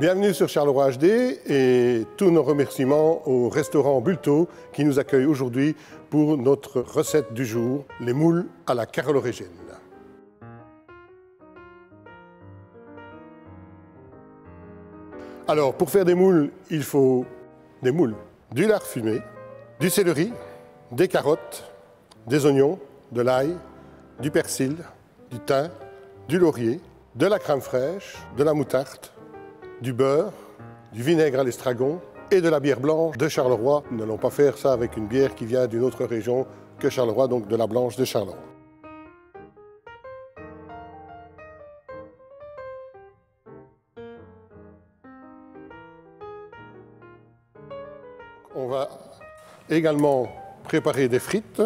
Bienvenue sur Charleroi HD et tous nos remerciements au restaurant Bulto qui nous accueille aujourd'hui pour notre recette du jour, les moules à la carolorigine. Alors, pour faire des moules, il faut des moules, du lard fumé, du céleri, des carottes, des oignons, de l'ail, du persil, du thym, du laurier, de la crème fraîche, de la moutarde, du beurre, du vinaigre à l'estragon et de la bière blanche de Charleroi. Nous n'allons pas faire ça avec une bière qui vient d'une autre région que Charleroi, donc de la blanche de Charleroi. On va également préparer des frites.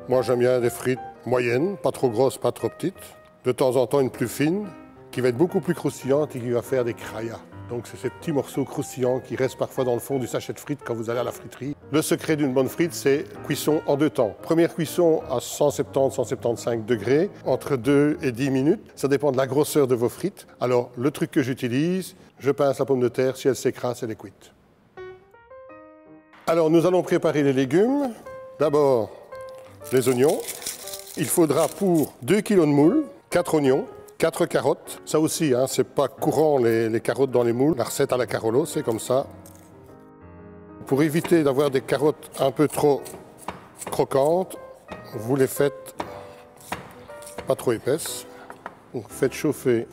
Moi, j'aime bien des frites moyennes, pas trop grosses, pas trop petites. De temps en temps, une plus fine, qui va être beaucoup plus croustillante et qui va faire des crayas. Donc, c'est ces petits morceaux croustillants qui restent parfois dans le fond du sachet de frites quand vous allez à la friterie. Le secret d'une bonne frite, c'est cuisson en 2 temps. Première cuisson à 170-175 degrés, entre 2 et 10 minutes. Ça dépend de la grosseur de vos frites. Alors, le truc que j'utilise, je pince la pomme de terre. Si elle s'écrase, elle est cuite. Alors, nous allons préparer les légumes. D'abord, les oignons. Il faudra pour 2 kg de moules, 4 oignons, 4 carottes. Ça aussi, hein, c'est pas courant les carottes dans les moules. La recette à la Carolo, c'est comme ça. Pour éviter d'avoir des carottes un peu trop croquantes, vous les faites pas trop épaisses. Vous faites chauffer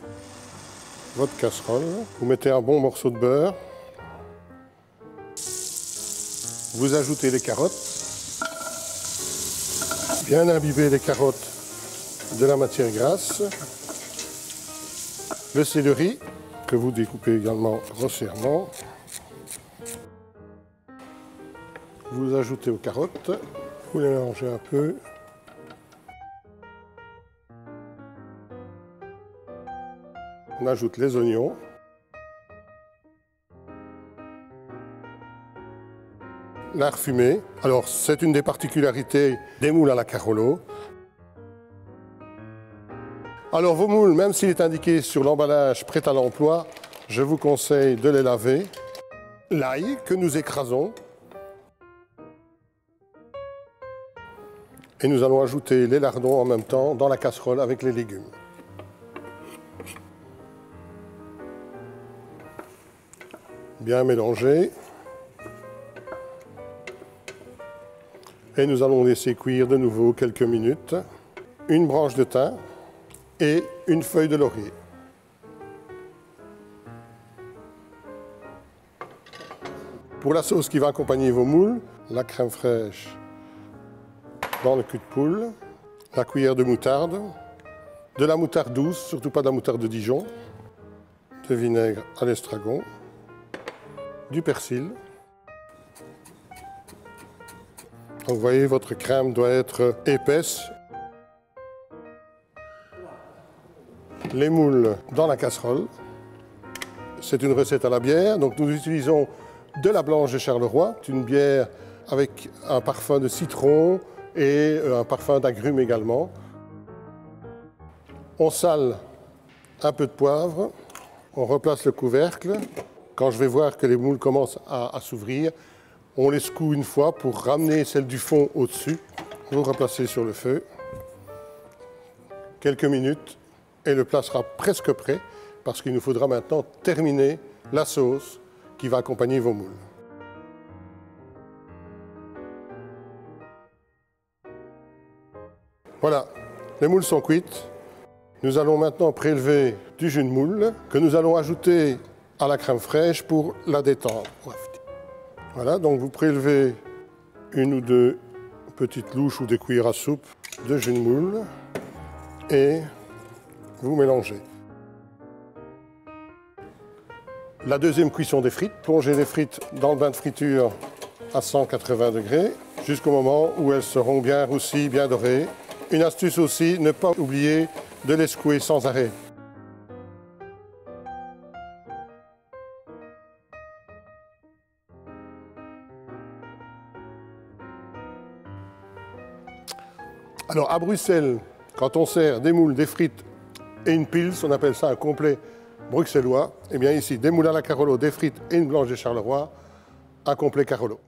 votre casserole. Vous mettez un bon morceau de beurre. Vous ajoutez les carottes. Bien imbiber les carottes de la matière grasse. Le céleri, que vous découpez également grossièrement. Vous ajoutez aux carottes. Vous les mélangez un peu. On ajoute les oignons. Lard fumé. Alors, c'est une des particularités des moules à la Carolo. Alors, vos moules, même s'il est indiqué sur l'emballage prêt à l'emploi, je vous conseille de les laver. L'ail que nous écrasons. Et nous allons ajouter les lardons en même temps dans la casserole avec les légumes. Bien mélanger. Et nous allons laisser cuire de nouveau quelques minutes. Une branche de thym et une feuille de laurier. Pour la sauce qui va accompagner vos moules, la crème fraîche dans le cul de poule, la cuillère de moutarde, de la moutarde douce, surtout pas de la moutarde de Dijon, de vinaigre à l'estragon, du persil. Donc, vous voyez, votre crème doit être épaisse. Les moules dans la casserole. C'est une recette à la bière. Donc, nous utilisons de la blanche de Charleroi. C'est une bière avec un parfum de citron et un parfum d'agrumes également. On sale un peu de poivre. On replace le couvercle. Quand je vais voir que les moules commencent à s'ouvrir, on les secoue une fois pour ramener celle du fond au-dessus. Vous replacez sur le feu. Quelques minutes et le plat sera presque prêt parce qu'il nous faudra maintenant terminer la sauce qui va accompagner vos moules. Voilà, les moules sont cuites. Nous allons maintenant prélever du jus de moule que nous allons ajouter à la crème fraîche pour la détendre. Voilà, donc vous prélevez 1 ou 2 petites louches ou des cuillères à soupe de jus de moule et vous mélangez. La deuxième cuisson des frites, plongez les frites dans le bain de friture à 180 degrés jusqu'au moment où elles seront bien roussies, bien dorées. Une astuce aussi, ne pas oublier de les secouer sans arrêt. Alors à Bruxelles, quand on sert des moules, des frites et une pils, on appelle ça un complet bruxellois. Et bien ici, des moules à la Carolo, des frites et une blanche de Charleroi, un complet Carolo.